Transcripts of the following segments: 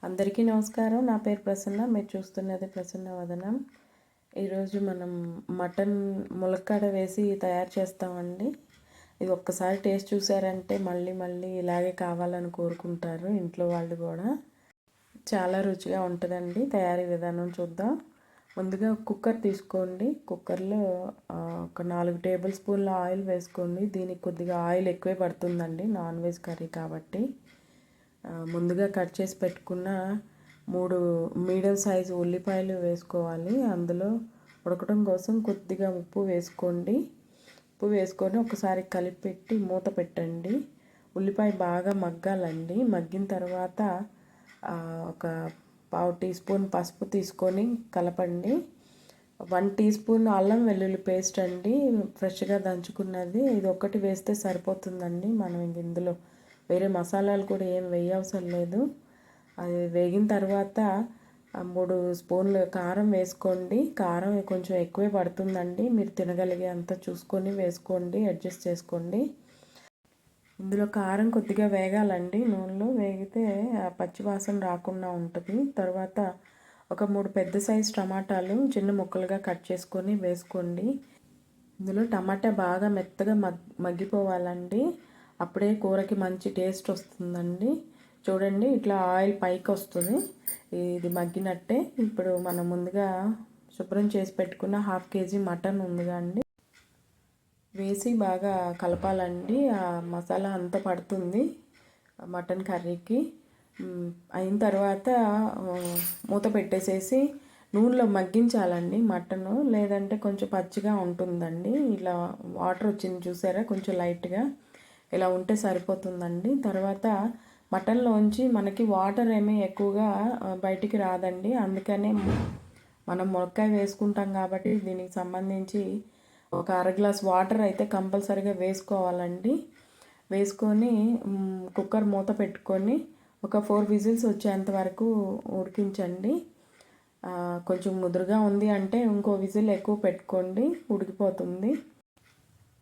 అందరికీ నమస్కారం. నా పేరు ప్రసన్న. మీరు చూస్తున్నది ప్రసన్న వదనం. ఈరోజు మనం మటన్ ములక్కాడ వేసి తయారు చేస్తామండి. ఇది ఒక్కసారి టేస్ట్ చూసారంటే మళ్ళీ మళ్ళీ ఇలాగే కావాలని కోరుకుంటారు ఇంట్లో వాళ్ళు కూడా. చాలా రుచిగా ఉంటుందండి. తయారీ విధానం చూద్దాం. ముందుగా కుక్కర్ తీసుకోండి. కుక్కర్లో ఒక 4 టేబుల్ స్పూన్ల ఆయిల్ వేసుకోండి. దీనికి కొద్దిగా ఆయిల్ ఎక్కువే పడుతుందండి, నాన్ వెజ్ కర్రీ కాబట్టి. ముందుగా కట్ చేసి పెట్టుకున్న 3 మీడియం సైజు ఉల్లిపాయలు వేసుకోవాలి. అందులో ఉడకడం కోసం కొద్దిగా ఉప్పు వేసుకోండి. ఉప్పు వేసుకొని ఒకసారి కలిపి పెట్టి మూత పెట్టండి. ఉల్లిపాయ బాగా మగ్గాలండి. మగ్గిన తర్వాత ఒక పావు టీ స్పూన్ పసుపు తీసుకొని కలపండి. 1 టీ స్పూన్ అల్లం వెల్లుల్లి పేస్ట్ అండి, ఫ్రెష్గా దంచుకున్నది. ఇది ఒక్కటి వేస్తే సరిపోతుందండి. మనం ఇందులో వేరే మసాలాలు కూడా ఏం వేయవసరం లేదు. అది వేగిన తర్వాత 3 స్పూన్లు కారం వేసుకోండి. కారం కొంచెం ఎక్కువే పడుతుందండి. మీరు తినగలిగే అంత చూసుకొని వేసుకోండి, అడ్జస్ట్ చేసుకోండి. ఇందులో కారం కొద్దిగా వేగాలండి. నూనెలో వేగితే పచ్చి వాసన రాకుండా ఉంటుంది. తర్వాత ఒక 3 పెద్ద సైజు టమాటాలు చిన్న ముక్కలుగా కట్ చేసుకొని వేసుకోండి. ఇందులో టమాటా బాగా మెత్తగా మగ్గిపోవాలండి. అప్పుడే కూరకి మంచి టేస్ట్ వస్తుందండి. చూడండి, ఇట్లా ఆయిల్ పైకి వస్తుంది. ఇది మగ్గినట్టే. ఇప్పుడు మనం ముందుగా శుభ్రం చేసి పెట్టుకున్న 1/2 కేజీ మటన్ ఉందిగా అండి, వేసి బాగా కలపాలండి. ఆ మసాలా అంతా పడుతుంది మటన్ కర్రీకి. అయిన తర్వాత మూత పెట్టేసేసి నూనెలో మగ్గించాలండి మటను, లేదంటే కొంచెం పచ్చిగా ఉంటుందండి. ఇలా వాటర్ వచ్చింది చూసారా, కొంచెం లైట్గా ఇలా ఉంటే సరిపోతుందండి. తర్వాత మటన్లోంచి మనకి వాటర్ ఏమీ ఎక్కువగా బయటికి రాదండి. అందుకనే మనం ములక్కాయ వేసుకుంటాం కాబట్టి దీనికి సంబంధించి ఒక 1/2 గ్లాస్ వాటర్ అయితే కంపల్సరీగా వేసుకోవాలండి. వేసుకొని కుక్కర్ మూత పెట్టుకొని ఒక 4 విజిల్స్ వచ్చేంత వరకు ఉడికించండి. కొంచెం ముదురుగా ఉంది అంటే ఇంకో విజిల్ ఎక్కువ పెట్టుకోండి, ఉడికిపోతుంది.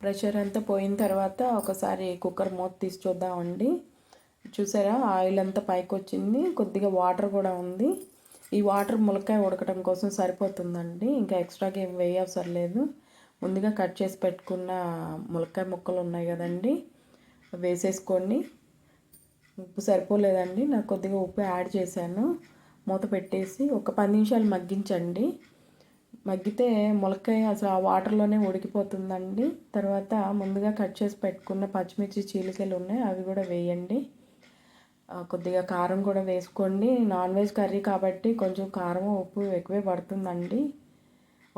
ప్రెషర్ అంతా పోయిన తర్వాత ఒకసారి కుక్కర్ మూత తీసి చూద్దామండి. చూసారా, ఆయిల్ అంతా పైకి వచ్చింది, కొద్దిగా వాటర్ కూడా ఉంది. ఈ వాటర్ ములక్కాయ ఉడకడం కోసం సరిపోతుందండి. ఇంకా ఎక్స్ట్రాగా ఏం వేయవసరం లేదు. ముందుగా కట్ చేసి పెట్టుకున్న ములక్కాయ ముక్కలు ఉన్నాయి కదండి, వేసేసుకోండి. ఉప్పు సరిపోలేదండి, నాకు కొద్దిగా ఉప్పు యాడ్ చేశాను. మూత పెట్టేసి ఒక 10 నిమిషాలు మగ్గించండి. మగ్గితే ములక్కాయ అసలు ఆ వాటర్లోనే ఉడికిపోతుందండి. తర్వాత ముందుగా కట్ చేసి పెట్టుకున్న పచ్చిమిర్చి చీలికలు ఉన్నాయి, అవి కూడా వేయండి. కొద్దిగా కారం కూడా వేసుకోండి. నాన్ వెజ్ కర్రీ కాబట్టి కొంచెం కారం ఉప్పు ఎక్కువే పడుతుందండి.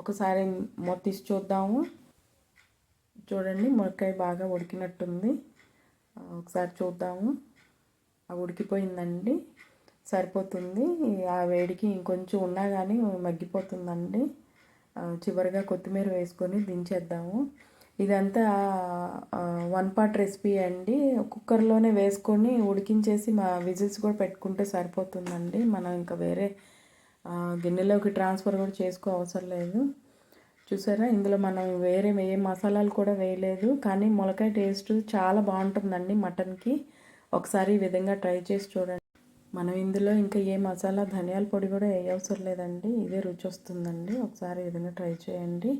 ఒకసారి మూత తీసి చూద్దాము. చూడండి, ములక్కాయ బాగా ఉడికినట్టుంది. ఒకసారి చూద్దాము. ఉడికిపోయిందండి, సరిపోతుంది. ఆ వేడికి ఇంకొంచెం ఉన్నా కానీ మగ్గిపోతుందండి. చివరిగా కొత్తిమీర వేసుకొని దించేద్దాము. ఇదంతా 1 పాట్ రెసిపీ అండి. కుక్కర్లోనే వేసుకొని ఉడికించేసి విజిల్స్ కూడా పెట్టుకుంటే సరిపోతుందండి. మనం ఇంకా వేరే గిన్నెలోకి ట్రాన్స్ఫర్ కూడా చేసుకో అవసరం లేదు. చూసారా, ఇందులో మనం వేరే ఏ మసాలాలు కూడా వేయలేదు, కానీ ములక్కాయ టేస్ట్ చాలా బాగుంటుందండి మటన్కి. ఒకసారి ఈ విధంగా ట్రై చేసి చూడండి. మనం ఇందులో ఇంకా ఏ మసాలా ధనియాల పొడి కూడా వేయవసరం లేదండి. ఇదే రుచి వస్తుందండి. ఒకసారి ఈ విధంగా ట్రై చేయండి.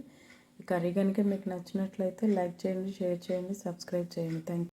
ఈ కర్రీ కనుక మీకు నచ్చినట్లయితే లైక్ చేయండి, షేర్ చేయండి, సబ్స్క్రైబ్ చేయండి. Thank you.